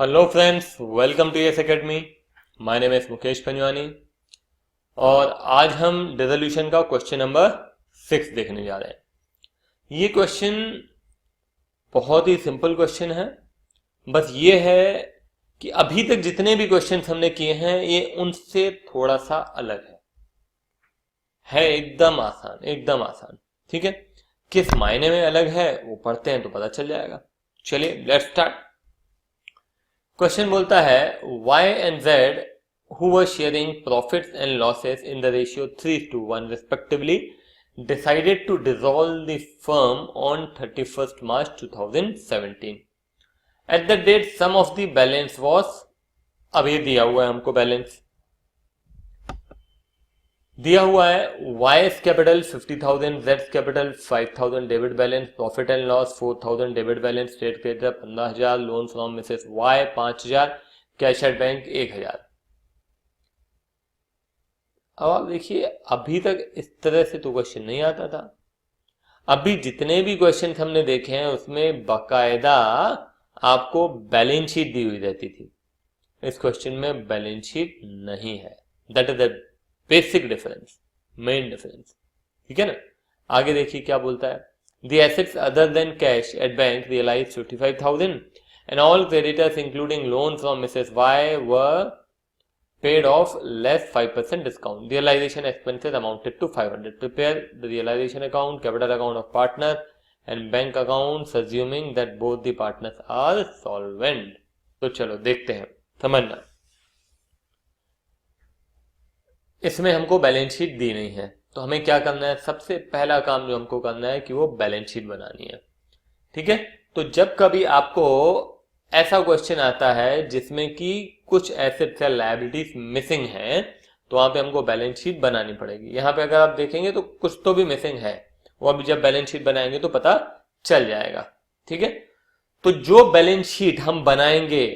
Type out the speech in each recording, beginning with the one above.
Hello friends, welcome to Yes Academy. My name is Mukesh Panjwani और आज हम रेजोल्यूशन का क्वेश्चन नंबर 6 देखने जा रहे हैं। ये क्वेश्चन बहुत ही सिंपल क्वेश्चन है। बस ये है कि अभी तक जितने भी क्वेश्चन हमने किए हैं ये उनसे थोड़ा सा अलग है एकदम आसान, एकदम आसान। ठीक है, किस मायने में अलग है वो पढ़ते हैं तो पता चल जाएगा। चलिए लेट्स स्टार्ट। क्वेश्चन बोलता है y and z who were sharing profits and losses in the ratio 3:1 respectively decided to dissolve the firm on 31st March 2017. At the date sum of the balance was, अब ये दिया हुआ है हमको balance दिया हुआ है Y's capital 50,000, Z capital 5,000, debit balance profit and loss 4,000, debit balance trade creditor 15,000, loan from Mrs Y 5,000, cash at bank 1,000। अब आप देखिए, अभी तक इस तरह से तो क्वेश्चन नहीं आता था। अभी जितने भी क्वेश्चन हमने देखे हैं उसमें बाकायदा आपको बैलेंस शीट दी हुई रहती थी। इस क्वेश्चन में बैलेंस शीट नहीं है। That is the basic difference, main difference. ठीक है ना। आगे देखिए क्या बोलता है। The assets other than cash at bank realise 55,000 and all creditors including loan from Mrs Y were paid off less 5% discount. Realization expenses amounted to 500. Prepare the realization account, capital account of partner and bank accounts assuming that both the partners are solvent. तो चलो देखते हैं, समझना। इसमें हमको balance sheet दी नहीं है तो हमें क्या करना है। सबसे पहला काम जो हमको करना है कि वो बैलेंस शीट बनानी है। ठीक है, तो जब कभी आपको ऐसा क्वेश्चन आता है जिसमें कि कुछ एसेट्स या लायबिलिटीज मिसिंग है तो वहां पे हमको बैलेंस शीट बनानी पड़ेगी। यहां पे अगर आप देखेंगे तो कुछ तो भी मिसिंग है, वो अभी जब बैलेंस शीट बनाएंगे तो पता चल जाएगा। ठीक है, तो जो बैलेंस शीट हम बनाएंगे,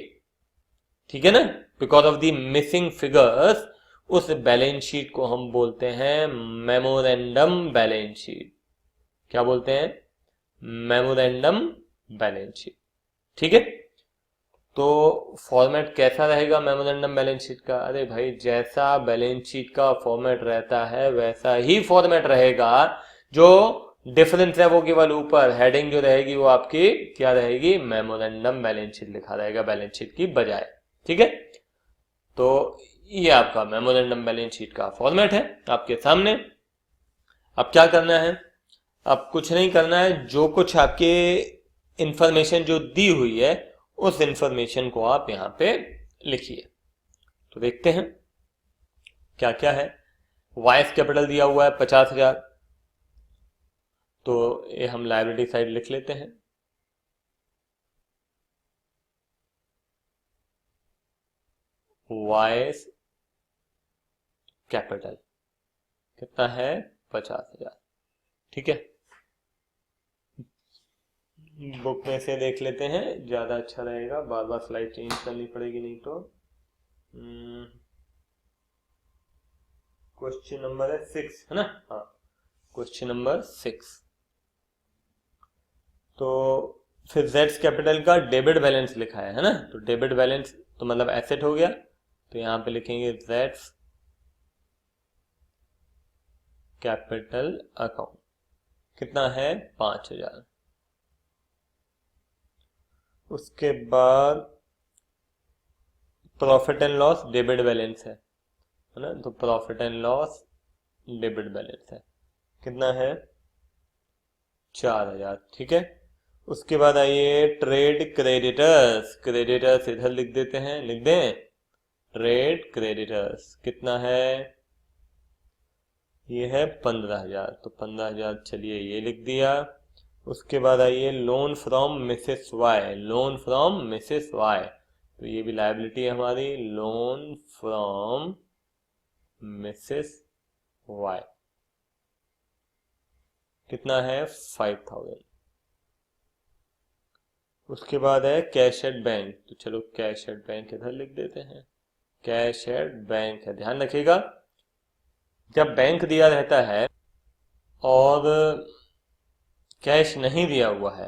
ठीक है ना, because of the missing figures, उस बैलेंस शीट को हम बोलते हैं मेमोरेंडम बैलेंस शीट। क्या बोलते हैं? Memorandum balance sheet. ठीक है, तो फॉर्मेट कैसा रहेगा मेमोरेंडम बैलेंस शीट का? अरे भाई, जैसा बैलेंस शीट का फॉर्मेट रहता है वैसा ही फॉर्मेट रहेगा। जो डिफरेंस है वो केवल ऊपर हेडिंग जो रहेगी वो आपकी क्या रहेगी? मेमोरेंडम बैलेंस शीट लिखा रहेगा बैलेंस शीट की बजाय। ठीक है, तो ये आपका मेमोरेंडम बैलेंस शीट का फॉर्मेट है आपके सामने। अब क्या करना है? अब कुछ नहीं करना है, जो कुछ आपके इंफॉर्मेशन जो दी हुई है उस इंफॉर्मेशन को आप यहां पे लिखिए। तो देखते हैं क्या क्या है। वाइस कैपिटल दिया हुआ है 50,000, तो ये हम लायबिलिटी साइड लिख लेते हैं। वाइस कैपिटल कितना है? 50,000। ठीक है, बुक में से देख लेते हैं, ज्यादा अच्छा रहेगा, बार बार स्लाइड चेंज करनी पड़ेगी नहीं तो। क्वेश्चन नंबर है 6, है ना? हाँ, क्वेश्चन नंबर 6। तो फिर जेड्स कैपिटल का डेबिट बैलेंस लिखा है ना? तो डेबिट बैलेंस तो मतलब एसेट हो गया, तो यहां पे लिखेंगे जेड्स कैपिटल अकाउंट कितना है? 5,000। उसके बाद profit and loss debit balance है ना? तो profit and loss debit balance है कितना है? 4,000। ठीक है, उसके बाद आइए ट्रेड क्रेडिटर्स। क्रेडिटर्स इधर लिख देते हैं, लिख दें ट्रेड क्रेडिटर्स कितना है? ये है 15,000, तो 15,000 चलिए ये लिख दिया। उसके बाद आइए loan from Mrs Y. Loan from Mrs Y, तो ये भी लायबिलिटी है हमारी, लोन फ्रॉम मिसेस वाई कितना है? 5,000। उसके बाद है कैश एट बैंक, तो चलो कैश एट बैंक इधर लिख देते हैं। कैश एट बैंक है, ध्यान रखिएगा जब बैंक दिया रहता है और कैश नहीं दिया हुआ है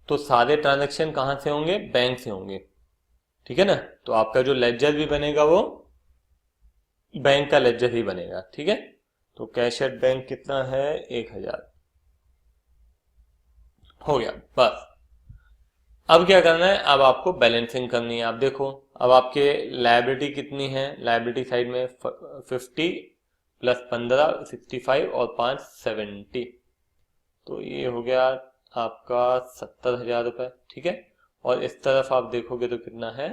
तो सारे ट्रांजैक्शन कहां से होंगे? बैंक से होंगे। ठीक है ना। तो आपका जो लेजर भी बनेगा वो बैंक का लेजर ही बनेगा। ठीक है, तो कैश एट बैंक कितना है, 1000 हो गया बस। अब क्या करना है, अब आपको बैलेंसिंग करनी है। आप देखो, अब आपके लायबिलिटी कितनी है, लायबिलिटी साइड में 50 प्लस 15 65 और 5 70, तो ये हो गया आपका 70,000 रुपये। ठीक है, और इस तरफ आप देखोगे तो कितना है,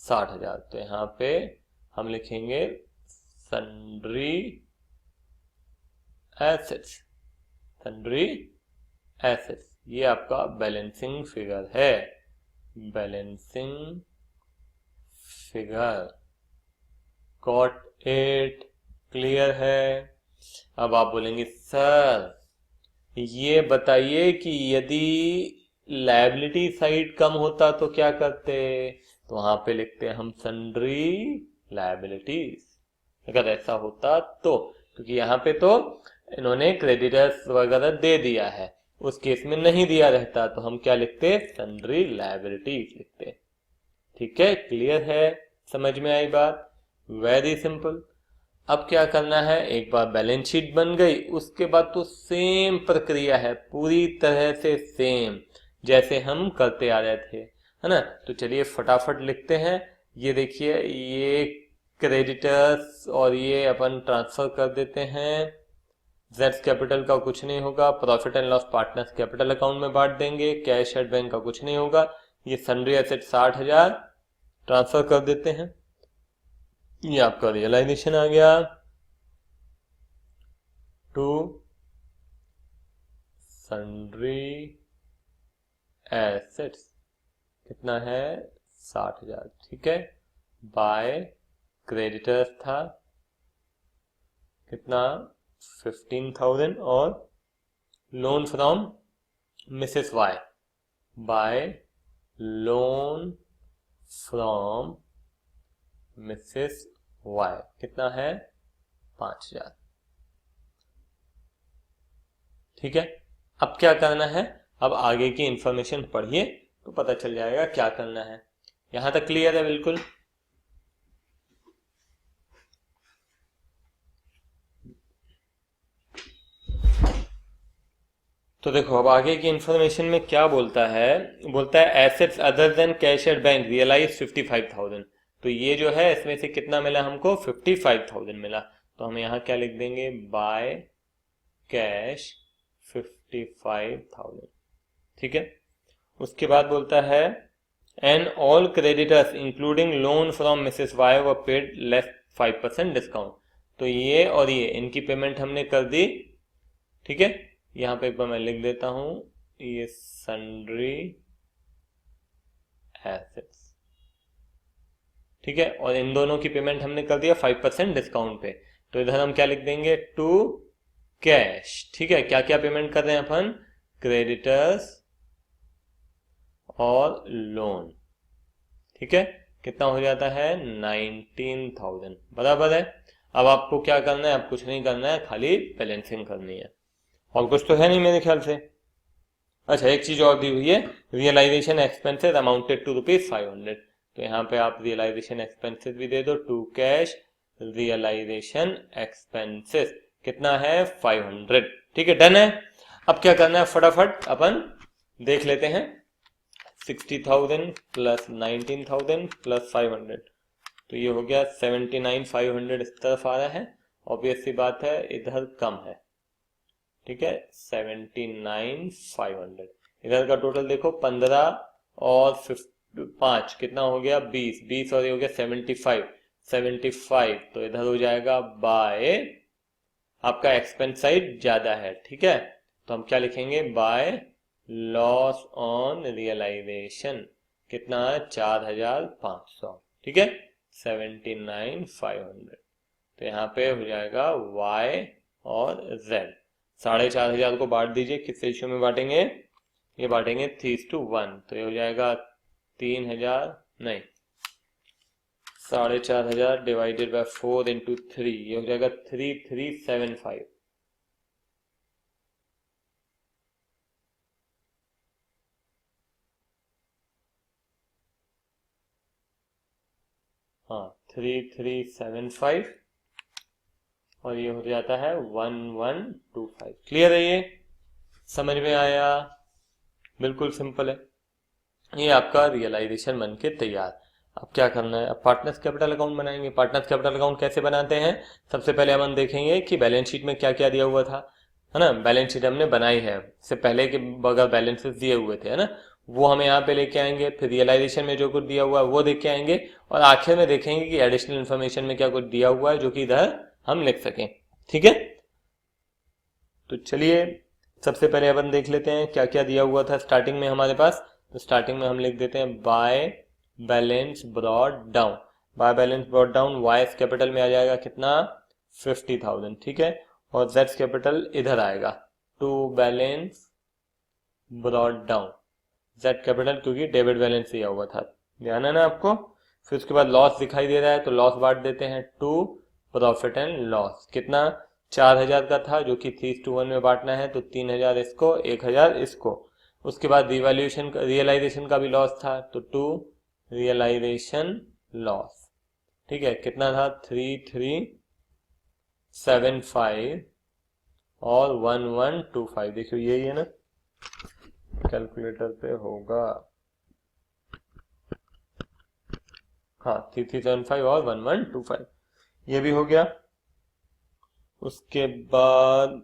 60,000। तो यहाँ पे हम लिखेंगे सन्ड्री एसेट्स, सन्ड्री एसेट्स, ये आपका बैलेंसिंग फिगर है, balancing figure. Got it, clear है। अब आप बोलेंगे सर ये बताइए कि यदि लायबिलिटी साइड कम होता तो क्या करते, तो वहां पे लिखते हैं हम सन्ड्री लायबिलिटीज, अगर ऐसा होता तो, क्योंकि यहाँ पे तो इन्होंने क्रेडिटर्स वगैरह दे दिया है, उस केस में नहीं दिया रहता तो हम क्या लिखते, सन्ड्री लायबिलिटीज लिखते। ठीक है, क्लियर है, समझ में आई बात, वेरी सिंपल। अब क्या करना है, एक बार बैलेंस शीट बन गई उसके बाद तो सेम प्रक्रिया है, पूरी तरह से सेम जैसे हम करते आ रहे थे, है ना। तो चलिए फटाफट लिखते हैं। ये देखिए, ये क्रेडिटर्स और ये अपन ट्रांसफर कर देते हैं, जेड्स कैपिटल का कुछ नहीं होगा, profit and loss partners capital account में बांट देंगे, कैश एट बैंक का कुछ नहीं होगा, ये सन्ड्री एसेट 60,000 ट्रांसफर कर देते हैं, ये आपका रियलाइजेशन आ गया टू सन्ड्री एसेट्स, कितना है 60,000। ठीक है, बाय क्रेडिटर्स था कितना 15,000 और loan from Mrs Y, by loan from Mrs Y कितना है 5,000। ठीक है, अब क्या करना है, अब आगे की इंफॉर्मेशन पढ़िए तो पता चल जाएगा क्या करना है। यहां तक क्लियर है बिल्कुल। तो देखो, अब आगे की इंफॉर्मेशन में क्या बोलता है, बोलता है assets other than cash at bank realise 55,000। तो ये जो है इसमें से कितना मिला हमको, 55,000 मिला। तो हम यहाँ क्या लिख देंगे, बाय कैश 55,000। ठीक है, उसके बाद बोलता है and all creditors including loan from Mrs Y were paid less 5% discount. तो ये और ये इनकी पेमेंट हमने कर दी। ठीक है, यहां पे एक बार मैं लिख देता हूं, ये सन्ड्री एसेट्स। ठीक है, और इन दोनों की पेमेंट हमने कर दिया 5% डिस्काउंट पे। तो इधर हम क्या लिख देंगे, टू कैश। ठीक है, क्या क्या पेमेंट कर रहे हैं अपन, क्रेडिटर्स और लोन। ठीक है, कितना हो जाता है 19,000, बराबर है। अब आपको क्या करना है, अब कुछ नहीं करना है, खाली बैलेंसिंग करनी है, और कुछ तो है नहीं मेरे ख्याल से। अच्छा, एक चीज और दी हुई है, रियलाइजेशन एक्सपेंसेस अमाउंटेड टू ₹500। तो यहाँ पे आप रियलाइजेशन एक्सपेंसेस भी दे दो, टू कैश रियलाइजेशन एक्सपेंसेस कितना है 500। ठीक है, डन है। अब क्या करना है, फटाफट अपन देख लेते हैं, 60,000 प्लस 19,000 प्लस 500, तो ये हो गया 79,500 इस तरफ आ रहा है, ऑब्वियस सी बात है इधर कम है। ठीक है, 79,500, इधर का टोटल देखो 15 और 5 कितना हो गया 20, 20 और ये हो गया 75, तो इधर हो जाएगा बाय, आपका एक्सपेंस साइड ज्यादा है। ठीक है, तो हम क्या लिखेंगे, बाय लॉस ऑन रियलाइजेशन कितना है 4,500। ठीक है, 79,500, तो यहाँ पे हो जाएगा y और z। 4,500 को बांट दीजिए, किस रेशियो में बांटेंगे, ये बांटेंगे 3:1, तो ये हो जाएगा 3,000 नहीं 4,500 डिवाइडेड बाय 4 इंटू 3, ये हो जाएगा 3,375। हाँ 3375 और ये हो जाता है 1125। क्लियर है? ये समझ में आया? बिल्कुल सिंपल है। ये आपका रियलाइजेशन बन के तैयार। अब क्या करना है, अब पार्टनर्स कैपिटल अकाउंट बनाएंगे। पार्टनर्स कैपिटल अकाउंट कैसे बनाते हैं? सबसे पहले हम देखेंगे कि बैलेंस शीट में क्या क्या दिया हुआ था, है ना। बैलेंस शीट हमने बनाई है, इससे पहले के बगैर बैलेंसेस दिए हुए थे, है ना, वो हम यहाँ पे लेके आएंगे। फिर रियलाइजेशन में जो कुछ दिया हुआ है वो देख के आएंगे, और आखिर में देखेंगे कि एडिशनल इन्फॉर्मेशन में क्या कुछ दिया हुआ है जो कि इधर हम लिख सकें। ठीक है, तो चलिए सबसे पहले अपन देख लेते हैं क्या क्या दिया हुआ था स्टार्टिंग में हमारे पास। तो स्टार्टिंग में हम लिख देते हैं by balance brought down. By balance brought down vice capital में आ जाएगा कितना, 50,000। ठीक है, और जेड्स कैपिटल इधर आएगा, to balance brought down Z capital, क्योंकि डेबिट बैलेंस दिया हुआ था, ध्यान है ना आपको। फिर उसके बाद लॉस दिखाई दे रहा है तो लॉस बांट देते हैं टू प्रॉफिट एंड लॉस। कितना, 4,000 का था जो कि 3:1 में बांटना है, तो 3,000 इसको, 1,000 इसको। उसके बाद रिवैल्यूएशन रियलाइजेशन का भी लॉस था, तो टू रियलाइजेशन लॉस। ठीक है, कितना था, 3375 और 1125। देखियो यही है ना, कैलकुलेटर पे होगा, हाँ 3375 और 1125, ये भी हो गया। उसके बाद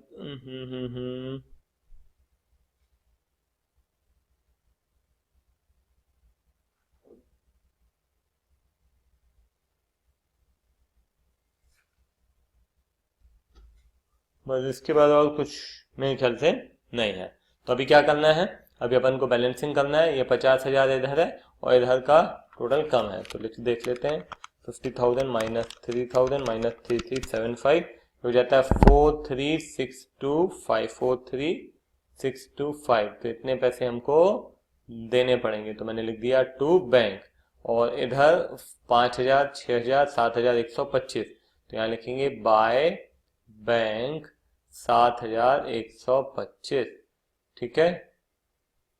बस इसके बाद और कुछ मेरे ख्याल से नहीं है। तो अभी क्या करना है, अभी अपन को बैलेंसिंग करना है। ये 50,000 इधर है और इधर का टोटल कम है, तो देख लेते हैं। 50,000 माइनस 3,000 माइनस 3375 हो जाता है 43,625, 43,625। तो इतने पैसे हमको देने पड़ेंगे, तो मैंने लिख दिया टू बैंक। और इधर 5,000, 6,000, 7,125, तो यहाँ लिखेंगे बाय बैंक 7,125। ठीक है,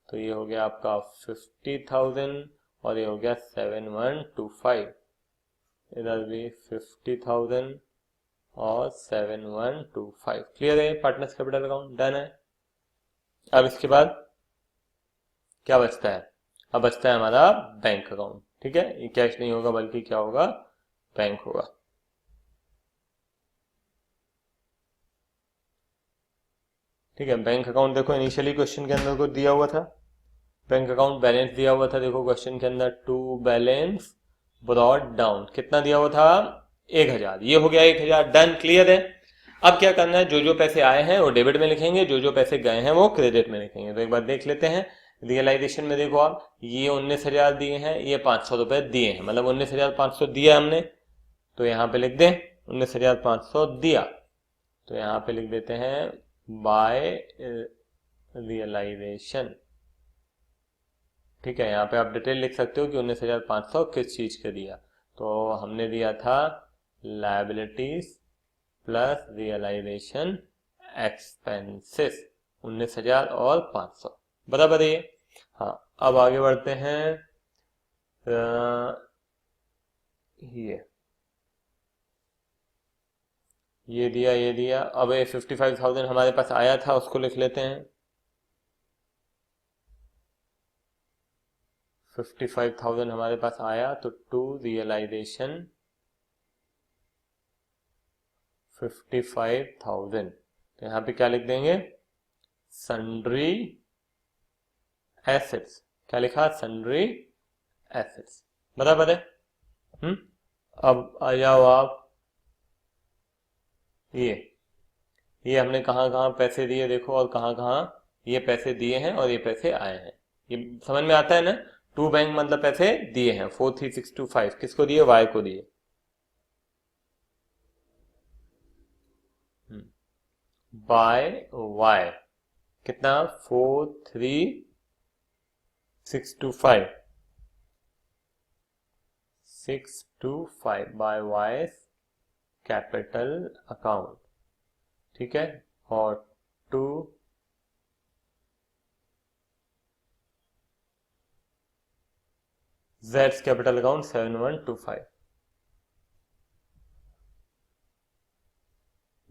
तो ये हो गया आपका 50,000 और ये हो गया 7,125। इधर भी 50,000 और 7,125। क्लियर है, पार्टनर्स कैपिटल अकाउंट डन है। अब इसके बाद क्या बचता है, अब बचता है हमारा बैंक अकाउंट। ठीक है, ये कैश नहीं होगा बल्कि क्या होगा, बैंक होगा। ठीक है, बैंक अकाउंट देखो इनिशियली क्वेश्चन के अंदर कुछ दिया हुआ था, बैंक अकाउंट बैलेंस दिया हुआ था। देखो क्वेश्चन के अंदर टू बैलेंस ब्रॉट डाउन कितना दिया हुआ था, 1,000। ये हो गया 1,000, डन, क्लियर है। अब क्या करना है, जो जो पैसे आए हैं वो डेबिट में लिखेंगे, जो जो पैसे गए हैं वो क्रेडिट में लिखेंगे। तो एक बार देख लेते हैं रियलाइजेशन में। देखो आप, ये 19,000 दिए हैं, ये 500 रुपए दिए हैं, मतलब 19,500 दिया हमने, तो यहाँ पे लिख दें 19,500 दिया। तो यहाँ पे लिख देते हैं बाय रियलाइजेशन। ठीक है, यहाँ पे आप डिटेल लिख सकते हो कि 19,500 किस चीज के दिया। तो हमने दिया था लायबिलिटीज प्लस रियलाइजेशन एक्सपेंसेस, 19,000 और 500, बराबर है ये। हाँ, अब आगे बढ़ते हैं। ये दिया, ये दिया। अब ये 55,000 हमारे पास आया था, उसको लिख लेते हैं। 55,000 हमारे पास आया, तो टू रियलाइजेशन 55,000, तो यहाँ पे क्या लिख देंगे, सन्ड्री एसेट्स। क्या लिखा, सन्ड्री एसेट्स, बराबर है। अब आ जाओ आप, ये हमने कहाँ कहाँ पैसे दिए देखो, और कहाँ कहाँ ये पैसे दिए हैं और ये पैसे आए हैं, ये समझ में आता है ना। टू बैंक मतलब पैसे दिए हैं, 43,625 किसको दिए, वाई को दिए। बाय वाई कितना, 43,625, 625 बाय वाई कैपिटल अकाउंट। ठीक है, और to Zed's capital account 7,125।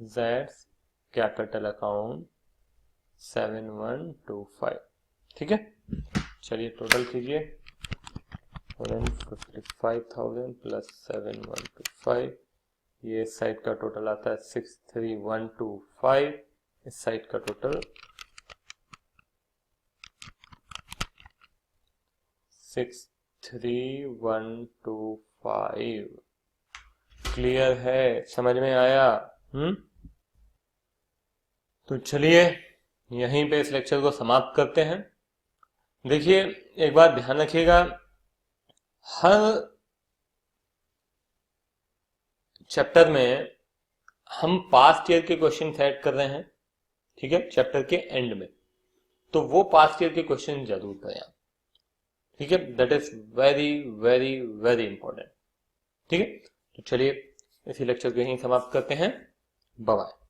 Zed's capital account 7125। ठीक है, चलिए टोटल कीजिए 155,000 प्लस 7125, ये साइड का टोटल आता है 63,125, इस साइड का टोटल 63,125। क्लियर है, समझ में आया? तो चलिए यहीं पे इस लेक्चर को समाप्त करते हैं। देखिए एक बात ध्यान रखिएगा, हर चैप्टर में हम पास्ट ईयर के क्वेश्चन सेट कर रहे हैं, ठीक है, चैप्टर के एंड में, तो वो पास्ट ईयर के क्वेश्चन जरूर करें आप, ठीक है, that is very very very important. ठीक है, तो चलिए इसी लेक्चर को यहीं समाप्त करते हैं। Bye bye.